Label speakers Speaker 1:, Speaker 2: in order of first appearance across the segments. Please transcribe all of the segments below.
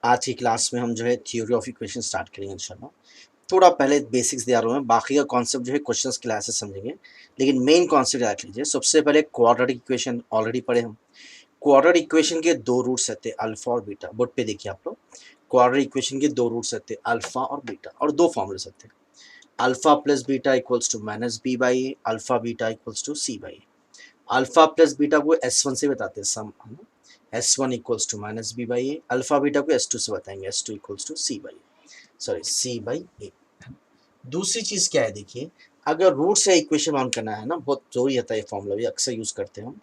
Speaker 1: आज की क्लास में हम जो है थ्योरी ऑफ इक्वेशन स्टार्ट करेंगे इंशाल्लाह। थोड़ा पहले बेसिक्स दिया रहा हूँ मैं, बाकी का कॉन्सेप्ट जो है क्वेश्चंस की क्लासेस समझेंगे, लेकिन मेन कॉन्सेप्ट याद लीजिए। सबसे पहले क्वाड्रेटिक इक्वेशन ऑलरेडी पढ़े हम। क्वाड्रेटिक इक्वेशन के दो रूट्स रहते हैं, अल्फा और बीटा। बोर्ड पे देखिए आप लोग, क्वाड्रेटिक इक्वेशन के दो रूट्स रहते हैं, अल्फा और बीटा, और दो फॉर्मूले रहते हैं। Alpha plus beta equals to minus b by a, alpha beta equals to c by a. Alpha plus beta को S1 से बताते हैं, sum S1 equals to minus b by a. Alpha beta को S2 से बताएंगे, S2 equals to c by sorry c by a. दूसरी चीज क्या है, देखिए, अगर रूट से इक्वेशन मान करना है ना, बहुत जरूरी होता है, ये फॉर्मूला भी अक्सर यूज करते हैं हम।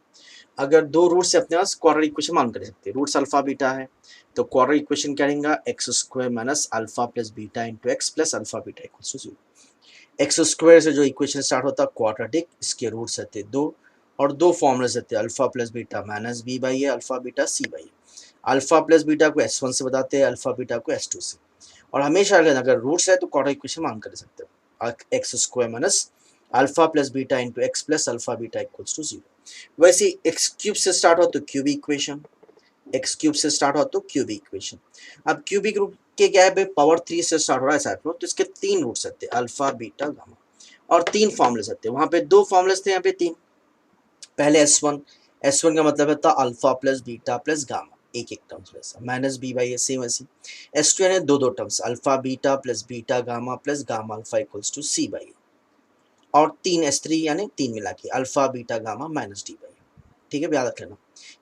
Speaker 1: अगर दो रूट से अपने पास क्वाड्रेटिक इक्वेशन मान कर सकते हैं, रूट्स अल्फा बीटा है, तो क्वाड्रेटिक इक्वेशन क्या रहेगा, x square minus alpha plus beta into x plus alpha beta equals to 0। X square से जो इक्वेशन स्टार्ट होता है क्वाड्रेटिक, इसके रूट्स रहते हैं दो, और दो फॉर्मूले रहते हैं, alpha plus beta minus b by a, alpha beta c by a. Alpha plus beta को S1 से बताते हैं, अल्फा बीटा को S2 से। और हमेशा अगर रूट्स है तो क्वाड्रेटिक इक्वेशन मान कर सकते हो, x square minus alpha plus beta into x plus alpha beta equals to 0। वैसे एक्स क्यूब से स्टार्ट हो तो क्यूबिक इक्वेशन, एक्स क्यूब से स्टार्ट हो तो क्यूबिक इक्वेशन। अब क्यूबिक रूट के क्या है, पावर 3 से स्टार्ट हो रहा है साथ में, तो इसके तीन रूट्स रहते हैं, अल्फा बीटा गामा, और तीन फॉर्मूले रहते हैं। वहां पे दो फॉर्मूले थे, यहाँ पे तीन। पहले S1 का मतलब था alpha plus beta plus gamma, एक एक टर्म्स वैसा, माइनस बी बाई सेम ऐसी। S2 यानी दो दो terms, alpha beta plus beta gamma plus gamma alpha equals to c by, और तीन S3 यानी तीन मिला के alpha beta gamma minus d by. ठीक है, याद रख लेना,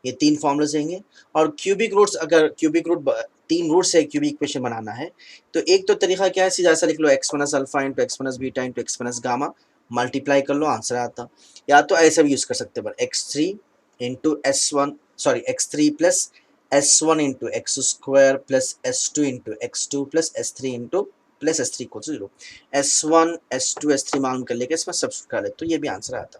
Speaker 1: ये तीन फॉर्मूले रहेंगे। और क्यूबिक रूट्स, अगर क्यूबिक रूट तीन रूट से क्यूबिक इक्वेशन बनाना है, तो एक तो तरीका क्या है, सीधा सा लिख लो, x minus alpha into x minus beta into x minus gamma, multiply कर लो, आंसर आता। या तो ऐसा भी यूज कर सकते हैं, x3 into S1 sorry x3 plus S1 into x square plus S2 into x2 plus S3 into plus S3 equal to 0। S1 S2 S3 मालूम कर लेके इसमें सब्स्टिट्यूट कर ले, तो ये भी आंसर आता।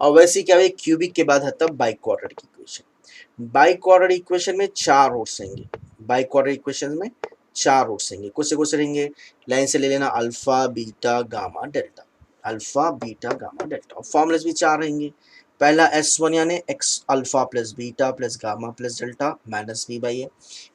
Speaker 1: और वैसे क्या है, क्यूबिक के बाद आता है by quadratic equation. Biquadratic equation में चार रूट्स रहेंगे, बाई क्वाड्रेटिक इक्वेशन में चार रूट्स रहेंगे। कुछ से कुछ रहेंगे, लाइन से ले लेना, alpha beta gamma delta, alpha beta gamma delta, और फॉर्मूलेस भी चार रहेंगे। पहला S1 यानी x alpha plus beta plus gamma plus delta minus b by a.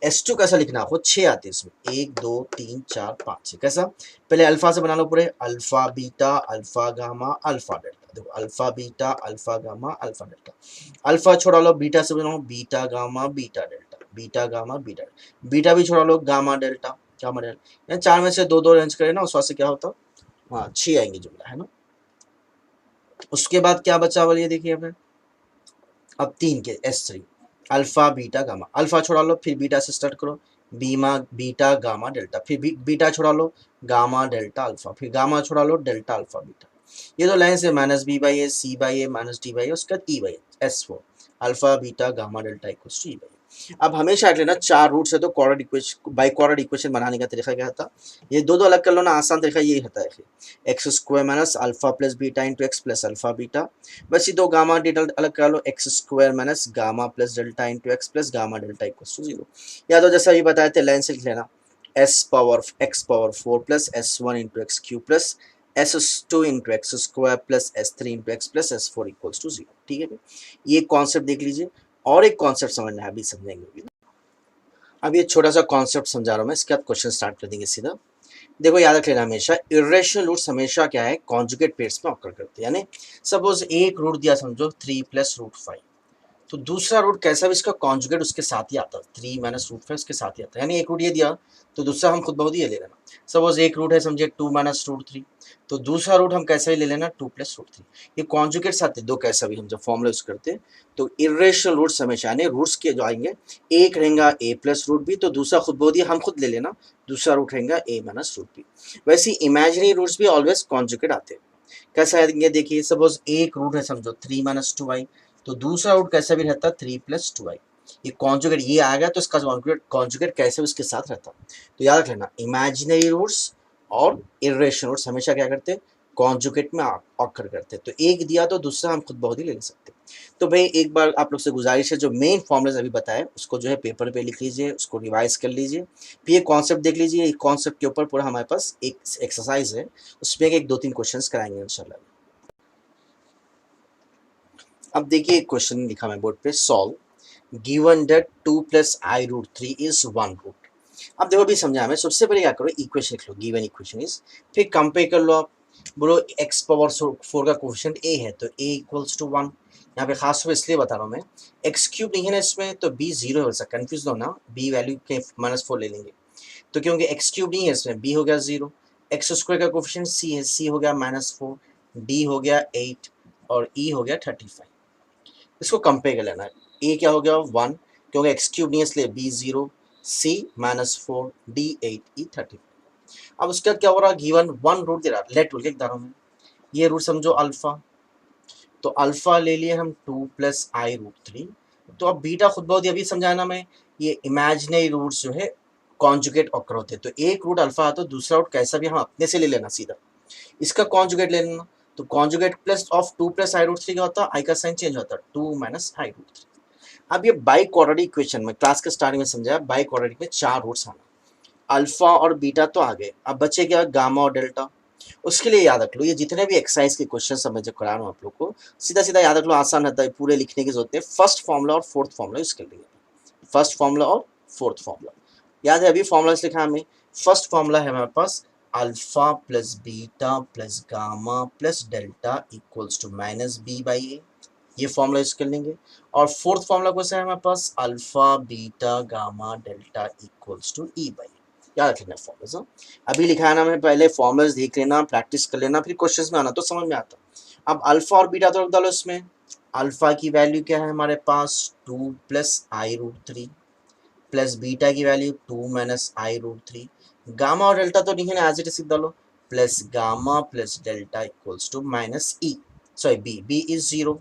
Speaker 1: S2 कैसा लिखना हो, 6 आते हैं इसमें, 1 2 3 4 5 6। कैसा, पहले अल्फा से बना लो पूरे, alpha beta alpha gamma alpha delta. देखो, alpha beta alpha gamma alpha delta. Alpha छोड़ा लो, बीटा से बनाओ, beta gamma beta delta, beta gamma beta, beta भी छोड़ा लो, गामा डेल्टा गामा डेल्टा। चार में से दो दो रेंज करें ना, उस वजह से क्या होता, हाँ 6 आएंगे जुमला, है ना। उसके बाद क्या बचा, बोलिए, देखिए अपने, अब तीन के S3, alpha beta gamma, alpha छोड़ा लो, फिर बीटा से स्टार्ट करो, बीमा बीटा गामा डेल्टा, फिर बीटा छोड़ा लो, गामा डेल्टा अल्फा, फिर गामा छोड़ा लो, डेल्टा अल्फा बीटा। ये तो लाइन से minus b by a, c by a, minus d by a, उसका e by S4, alpha beta gamma delta equals to e by. अब हमेशा याद लेना, चार रूट से तो quadratic equation, biquadratic equation बनाने का तरीका क्या था, ये दो दो अलग कर लो ना, आसान तरीका यही होता है, x square minus alpha plus beta into x plus alpha beta, बस ये दो गामा डेल्टा अलग कर लो, x square minus gamma plus delta into x plus gamma delta equals to 0। या तो जैसा अभी बताए थे, लाइन से लिख लेना, x power 4 plus S1 into x cube plus S2 into x square plus S3 into x plus S4 equals to 0। ठीक है, ये कॉन्सेप्ट देख लीजिए, और एक कॉन्सेप्ट समझना है, अभी समझेंगे। अब ये छोटा सा कॉन्सेप्ट समझा रहा हूँ मैं, इसके बाद क्वेश्चन स्टार्ट कर देंगे सीधा। देखो, याद रख लेना हमेशा, इर्रेशनल रूट्स हमेशा क्या है, कॉन्जुगेट पेयर्स में ऑकर करते हैं। यानी सपोज एक रूट दिया, समझो 3 प्लस रूट 5, तो दूसरा रूट कैसा भी इसका कॉन्जुगेट उसके साथ ही आता है, 3 माइनस रूट 5 उसके साथ ही आता है। यानी एक रूट ये दिया तो दूसरा हम खुद बहुत ही ले लेना। सपोज एक रूट है, समझे 2 माइनस रूट 3, तो दूसरा रूट हम कैसा ही ले लेना, 2 प्लस रूट 3। ये कॉन्जुगेट आते दो, कैसा भी हम जब फॉर्मूला यूज करते हैं, तो इर्रेशनल रूट्स हमेशा, यानी रूट्स के जो आएंगे, एक रहेगा a प्लस रूट बी, तो दूसरा खुद बहुत ही हम खुद ले लेना, दूसरा रूट रहेगा a माइनस रूट बी। वैसे इमेजिनरी रूट्स भी ऑलवेज कॉन्जुगेट आते हैं। कैसा है, देखिए, सपोज एक रूट है, समझो 3 माइनस 2y, तो दूसरा रूट कैसा भी रहता है, 3 प्लस 2y। ये कॉन्जुगेट ये आ गया, तो इसका कॉन्जुगेट कैसे उसके साथ रहता, तो याद रखना, इमेजिनरी रूट्स और इर्रेशनल रूट्स हमेशा क्या करते हैं, कॉन्जुगेट में ऑकर करते हैं। तो एक दिया तो दूसरा हम खुद बहुत ही ले सकते हैं। तो भाई एक बार आप लोग से गुजारिश है, जो मेन फॉर्मूलाज अभी बताए उसको जो है पेपर पे लिख लीजिए, उसको रिवाइज कर लीजिए, फिर ये कॉन्सेप्ट देख लीजिए। एक कॉन्सेप्ट के ऊपर पूरा हमारे पास एक एक्सरसाइज है, उसमें एक दो तीन क्वेश्चंस कराएंगे इंशाल्लाह। अब देखिए, क्वेश्चन लिखा मैं बोर्ड पे, solve given that 2 plus i root 3 is 1 root. अब देखो भी समझा हमें, सबसे पहले क्या करो, इक्वेशन लिख लो, गिवन इक्वेशन इज, फिर कंपेयर कर लो आप, बोलो x पावर 4 का कोफिशिएंट a है तो a इक्वल्स टू 1। यहाँ पे खास तौर इसलिए बता रहा हूँ मैं, x क्यूब नहीं है ना इसमें, तो b जीरो है, वैसा कंफ्यूज हो ना, b वैल्यू के -4 ले लेंगे, तो क्योंकि x क्यूब नहीं है इसमें, b हो गया 0, x स्क्वायर का कोफिशिएंट c है, c हो गया -4, d हो गया 8 और e हो गया 35। इसको कंपेयर कर लेना, a क्या हो गया 1, क्योंकि x क्यूब नहीं है इसलिए b 0, c -4, d 8, e 35। अब उसके बाद क्या हो रहा है, गिवन 1 रूट दे रहा है, लेट रूट लिख रहा हूँ मैं, ये रूट समझो अल्फा, तो अल्फा ले लिए हम 2 + i√3। तो अब बीटा खुद बहुत अभी समझाया ना मैं, ये इमेजिनरी रूट्स जो है कॉन्जुगेट ऑकर होते हैं, तो एक रूट अल्फा आता है, दूसरा रूट कैसा भी हम अपने से ले लेना सीधा, इसका कॉन्जुगेट ले लेना, तो कॉन्जुगेट प्लस ऑफ 2 + i√3 क्या होता है, आई का साइन चेंज होता है, 2 - i√3। अब ये बाई क्वाड्रेटिक इक्वेशन में क्लास के स्टार्टिंग में समझाया, बाई क्वाड्रेटिक में 4 रूट्स आना, अल्फा और बीटा तो आ गए, अब बचे क्या, गामा और डेल्टा। उसके लिए याद रख लो, ये जितने भी एक्सरसाइज के क्वेश्चन मैं जो करा रहा हूँ आप लोग को, सीधा सीधा याद रख लो, आसान रहता है, पूरे लिखने की जरूरत है, फर्स्ट फॉर्मूला और फोर्थ फॉर्मूला इसके लिए, फर्स्ट फॉर्मूला और फोर्थ फॉर्मूला याद है, अभी फॉर्मूला लिखा हमें, फर्स्ट फॉर्मूला है हमारे पास alpha plus beta plus gamma plus delta equals to -b/a, ये फॉर्मूला यूज कर लेंगे। और फोर्थ फॉर्मूला कौन सा है हमारे पास, alpha beta gamma delta equals to e/a, याद रख लेना फॉर्मूला। अभी लिखा है ना, मैं पहले फॉर्मूलाज देख लेना, प्रैक्टिस कर लेना, फिर क्वेश्चंस में आना तो समझ में आता। अब अल्फा और बीटा तो रख डालो इसमें, अल्फा की वैल्यू क्या है हमारे पास 2 + i√3 प्लस बीटा की वैल्यू 2 - i√3, गामा और डेल्टा तो नहीं है ना, एज इट इज डालो, plus gamma plus delta equals to -e, sorry b is 0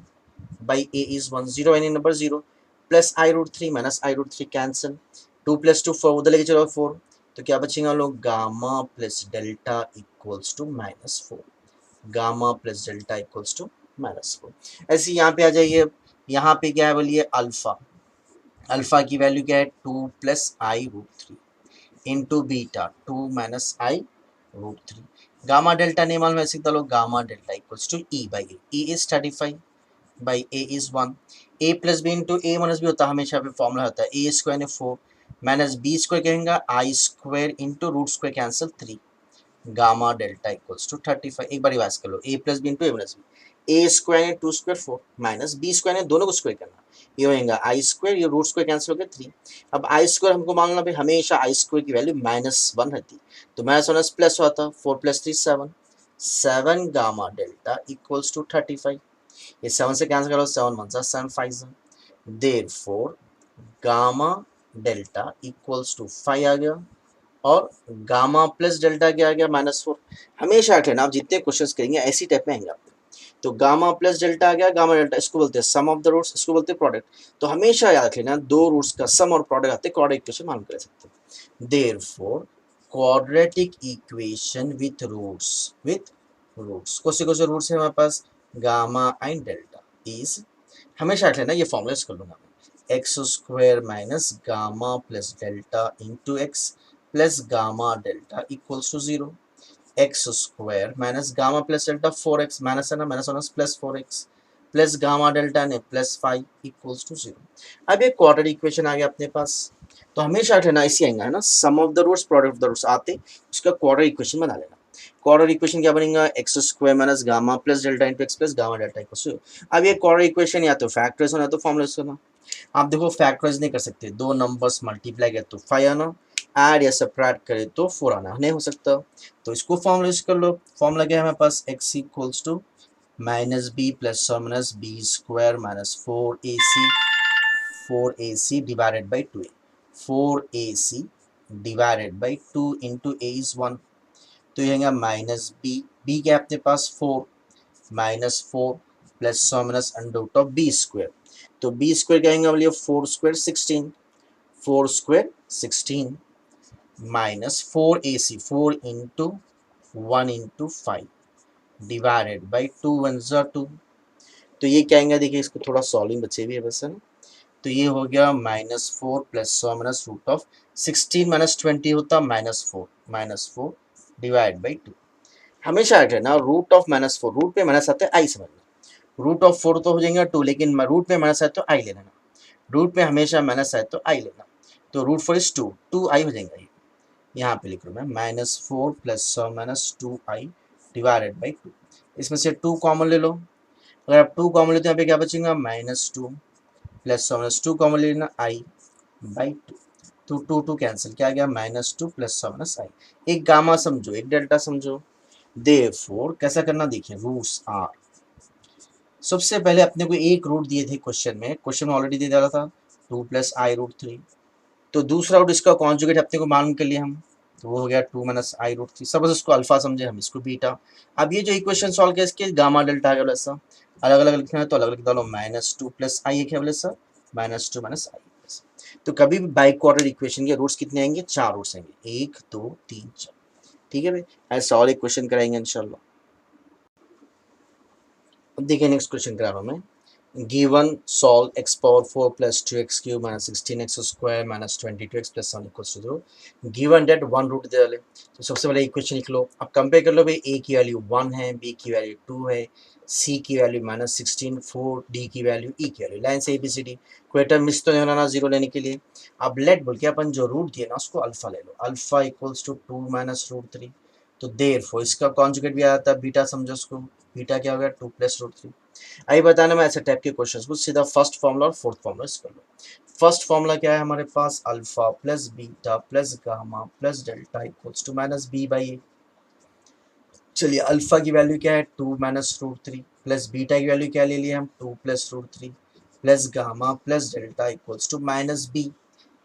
Speaker 1: by a is 1, 0 any number 0 plus i√3 minus i√3 cancel, 2 + 2 4, उधर लेके चलो 4, तो क्या बचेगा लोग, gamma plus delta equals to -4, gamma plus delta equals to -4। ऐसे यहाँ पे आ जाइए, यहाँ पे क्या है बोलिए, अल्फा, अल्फा की वैल्यू क्या है 2 + i√3 into beta 2 - i√3, gamma delta नहीं मालूम, ऐसे डालो, gamma delta equals to e/a, e is 35 by a is 1, a plus b into a minus b होता है, हमेशा पे फॉर्मूला होता है a स्क्वायर ने 4 माइनस b स्क्वायर कहेंगे i square into root square cancel 3, gamma delta equals to 35। एक बार रिवाइज कर लो, a plus b into a minus b, a square ने 2 स्क्वायर 4 माइनस b स्क्वायर ने दोनों को स्क्वायर करना, ये होएगा i स्क्वायर, ये रूट स्क्वायर कैंसिल हो गया 3। अब i स्क्वायर हमको मानना भाई, हमेशा i स्क्वायर की वैल्यू -1 रहती, तो -1 प्लस होता, 4 + 3 7, 7 गामा डेल्टा इक्वल्स टू 35, ये 7 से कैंसिल करो, 7 1 7 5, therefore gamma delta equals to 5 आ गया, और गामा प्लस डेल्टा क्या आ गया -4। हमेशा रख लेना, आप जितने क्वेश्चंस करेंगे ऐसी टाइप में आएंगे आपके, तो गामा प्लस डेल्टा आ गया, गामा डेल्टा इसको बोलते हैं सम ऑफ द रूट्स, इसको बोलते हैं प्रोडक्ट, तो हमेशा याद रख लेना, दो रूट्स का सम और प्रोडक्ट आते हैं, क्वाड्रेटिक इक्वेशन मालूम कर सकते हैं। Therefore quadratic equation with roots कौन से रूट्स है हमारे पास, गामा एंड डेल्टा इज, हमेशा रख लेना, ये फॉर्मूला कर लूंगा मैं, x square minus gamma plus delta into x plus gamma delta equals to 0, x square minus gamma plus delta 4x minus है ना, minus plus 4x plus gamma delta ने +5 इक्वल्स टू 0। अब ये क्वाड्रेटिक इक्वेशन आ गया अपने पास, तो हमेशा रख लेना इसी आएगा है ना, sum of the roots product of the roots आते उसका क्वाड्रेटिक इक्वेशन बना लेना। क्वाड्रेटिक इक्वेशन क्या बनेगा, x square minus gamma plus delta into x plus gamma delta equals to. अब ये क्वाड्रेटिक इक्वेशन या तो फैक्टराइज होना, तो फॉर्मूला होना, आप देखो फैक्टराइज नहीं कर सकते, दो नंबर्स मल्टीप्लाई किया तो 5 आना, ऐड या सब्ट्रैक्ट करे तो 4 आना, नहीं हो सकता, तो इसको फॉर्मूला यूज कर लो। फॉर्मूला क्या है हमारे पास, x equals to -b plus और minus b square minus 4ac divided by 2a, 4ac divided by 2 into a is 1, तो ये होगा -b क्या है अपने पास 4 -4 प्लस और minus under root of b square, तो b स्क्वायर क्या आएगा बोलिए 4 square 16, 4 square 16 minus 4ac 4 into 1 into 5 divided by 2 1 2, तो ये क्या आएगा, देखिए इसको थोड़ा सॉल्विंग बचे भी है बस है ना, तो ये हो गया -4 प्लस और माइनस रूट ऑफ 16 माइनस 20 होता -4 डिवाइड बाई 2। हमेशा रख लेना रूट ऑफ -4, रूट पे माइनस आता है आई समझना, रूट ऑफ 4 तो हो जाएगा 2, लेकिन रूट पे माइनस आए तो आई ले लेना, रूट पे हमेशा माइनस आए तो आई लेना, तो रूट 4 इज 2 आई हो जाएगा ये, यहाँ पे लिख रहा हूँ मैं -4 plus minus 2i divided by 2। इसमें से 2 कॉमन ले लो, अगर आप 2 कॉमन लेते हैं यहाँ पे क्या बचेगा -2 प्लस माइनस 2 कॉमन लेना i बाई 2, तो 2 2 कैंसिल, क्या आ गया -2 प्लस माइनस i। एक गामा समझो, एक डेल्टा समझो। देयरफॉर कैसा करना देखिए, रूट्स आर, सबसे पहले अपने को एक रूट दिए थे क्वेश्चन में ऑलरेडी दे दिया था 2 प्लस i√3, तो दूसरा रूट इसका कॉन्जुगेट अपने को मालूम कर लिया हम, तो वो हो गया 2 माइनस i√3। सब इसको अल्फा समझे, हम इसको बीटा। अब ये जो इक्वेशन सॉल्व किया इसके गामा डेल्टा आ गया बोले सर, अलग अलग लिखना है तो अलग लिख डालो, -2 प्लस i है क्या बोले सर, -2 माइनस i। तो कभी भी बाई क्वाड्रेटिक इक्वेशन के रूट्स कितने आएंगे, 4 रूट्स आएंगे, 1 2 3 4। ठीक है भाई, ऐसा और एक क्वेश्चन कराएंगे इंशाल्लाह। अब देखिए नेक्स्ट क्वेश्चन करा रहा हूँ मैं। given solve x power 4 plus 2x cube minus 16x square minus 22x plus 7 equals to 0, given that one root दे डाले, तो सबसे पहले इक्वेशन लिख लो। अब कंपेयर कर लो भाई, a की वैल्यू 1 है, b की वैल्यू 2 है, c की वैल्यू -16, 4, d की वैल्यू, e की वैल्यू। लाइन से ABCD कोई टर्म मिस तो नहीं होना ना जीरो लेने के लिए। अब लेट बोल के अपन जो रूट दिए ना उसको अल्फा ले लो, अल्फा इक्वल्स टू 2 माइनस √3, तो देयरफॉर इसका कॉन्जुगेट भी आ जाता है बीटा, समझो उसको, बीटा क्या हो गया 2 प्लस √3। अभी बताने में ऐसे टाइप के क्वेश्चंस को सीधा फर्स्ट फॉर्मूला और फोर्थ फॉर्मूला कर लो। फर्स्ट फॉर्मूला क्या है हमारे पास, alpha plus beta plus gamma plus delta equals to minus b by a. चलिए अल्फा की वैल्यू क्या है 2 माइनस √3, प्लस बीटा की वैल्यू क्या ले लिया हम 2 plus √3, plus gamma plus delta equals to minus b.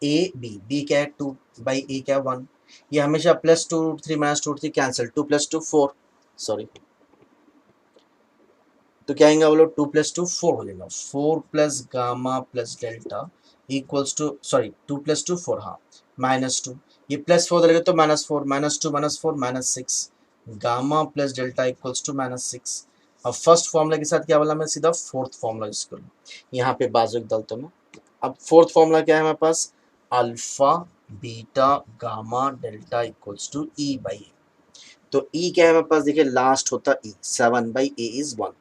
Speaker 1: A b क्या है 2 बाई ए क्या है 1। ये हमेशा +2√3 -√3 कैंसिल, 2 + 2 4, सॉरी, तो क्या आएगा बोलो 2 + 2 4 हो जाएगा, 4 plus gamma plus delta equals to, sorry 2 + 2 4, हाँ -2, ये +4 लगेगा तो -4, -2 -4 -6, gamma plus delta equals to -6। अब फर्स्ट फॉर्मूला के साथ क्या बोला मैं, सीधा फोर्थ फॉर्मूला यूज करूँ, यहाँ पे बाजू डालता हूँ मैं। अब फोर्थ फॉर्मूला क्या है हमारे पास, alpha beta gamma delta equals to e by a. तो ई क्या है हमारे पास, देखिए लास्ट होता ई, 7 बाई ए इज 1।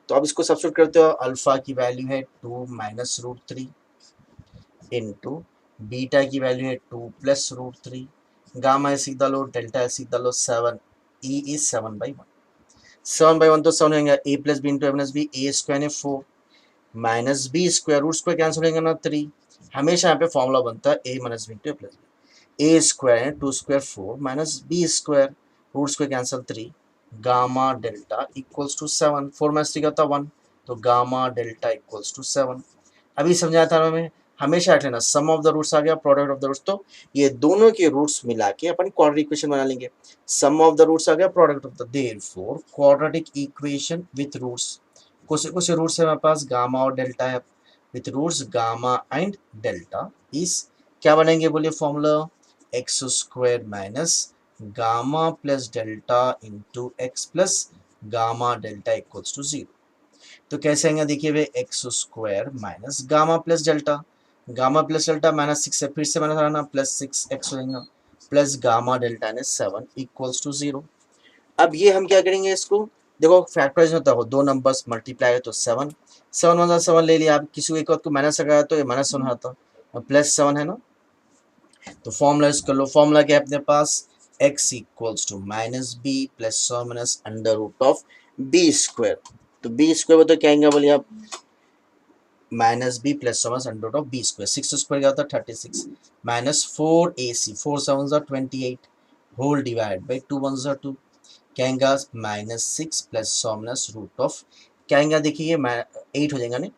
Speaker 1: तो अब इसको सब्स्टिट्यूट करते हो, अल्फा की वैल्यू है 2 माइनस √3 इंटू बीटा की वैल्यू है 2 प्लस √3, गामा ऐसे डालो, डेल्टा ऐसे डालो 7, ई इज 7/1। 7/1 तो 7 होगा, a plus b into a plus b, a square है 4 minus b square, root square cancel होगा ना 3। हमेशा यहाँ पे फॉर्मूला बनता है a minus b into a plus b. A square है 2 square 4 minus b square, root square cancel 3, gamma delta equals to 7, 4 minus 3 का था 1, तो गामा डेल्टा इक्वल्स टू 7। अभी समझाया था हमें, हमेशा रख लेना सम ऑफ द रूट्स आ गया, प्रोडक्ट ऑफ द रूट्स, तो ये दोनों के रूट्स मिला के अपन क्वाड्रेटिक इक्वेशन बना लेंगे। सम ऑफ द रूट्स आ गया, product of the, therefore quadratic equation with roots, कुछ रूट्स है हमारे पास, गामा और डेल्टा है, with roots gamma and delta is, क्या बनेंगे बोलिए formula, x square minus gamma plus delta into x plus gamma delta equals to 0। तो कैसे आएंगे देखिए भाई, x square minus gamma plus delta, gamma plus delta -6 है, फिर से माइनस आना, +6x हो जाएगा, प्लस गामा डेल्टा ने 7 इक्वल्स टू 0। अब ये हम क्या करेंगे इसको, देखो फैक्टराइज होता है, दो नंबर्स मल्टीप्लाई है तो 7, 7 1 7 ले लिया। आप किसी को एक को माइनस लगाया तो ये -1 आता, +7 है ना। तो फॉर्मूला यूज कर लो, फॉर्मूला क्या है अपने पास, x equals to -b plus minus under root of b square. तो बी स्क्वायर तो क्या आएंगे बोलिए आप, -b plus minus under root of b square, 6 square क्या होता है 36, -4ac, 4 7 28 होल डिवाइड बाई 2 1 2, क्या आएगा -6 प्लस माइनस रूट ऑफ, क्या आएगा देखिए 8 हो जाएगा नहीं,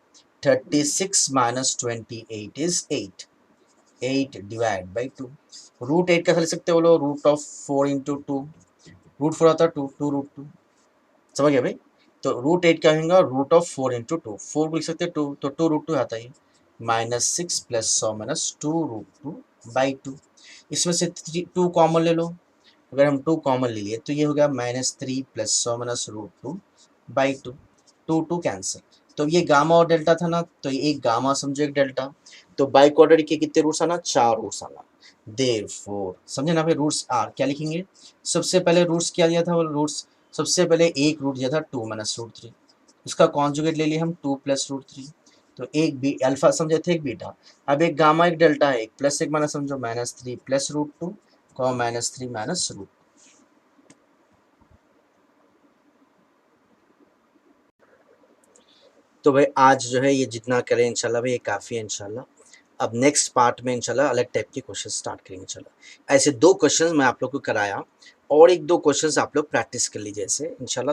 Speaker 1: 36 minus 28 is 8, 8 divide by 2, root 8 कैसे लिख सकते हो बोलो, रूट ऑफ 4 इंटू 2, रूट 4 आता है 2 2 रूट 2, समझ गया भाई। तो रूट 8 क्या होगा, रूट ऑफ 4 इंटू 2, 4 को लिख सकते हैं 2, तो 2 रूट 2 आता है, -6 प्लस माइनस 2 रूट 2 बाई 2। इसमें से 2 कॉमन ले लो, अगर हम 2 कॉमन ले लिए तो ये हो गया -3 plus minus root 2 by 2, 2 2 cancel. तो ये गामा और डेल्टा था ना, तो एक गामा समझो एक डेल्टा, तो बाई क्वाड्रेटिक के कितने रूट्स आना, 4 रूट्स आना। देयरफॉर समझे ना भाई, रूट्स आर क्या लिखेंगे, सबसे पहले रूट्स क्या दिया था, वो रूट्स सबसे पहले एक रूट दिया था 2 माइनस √3, उसका कॉन्जुगेट ले लिया हम 2 प्लस √3, तो एक बी अल्फा समझे थे, एक बीटा। अब एक गामा एक डेल्टा है, एक प्लस एक माइनस समझो -3 प्लस √2 -3 माइनस रूट। तो भाई आज जो है ये जितना करें इंशाल्लाह भाई ये काफ़ी है इंशाल्लाह। अब नेक्स्ट पार्ट में इंशाल्लाह अलग टाइप के क्वेश्चन स्टार्ट करेंगे इंशाल्लाह। ऐसे 2 क्वेश्चन मैं आप लोग को कराया और 1-2 क्वेश्चन आप लोग प्रैक्टिस कर लीजिए ऐसे इंशाल्लाह।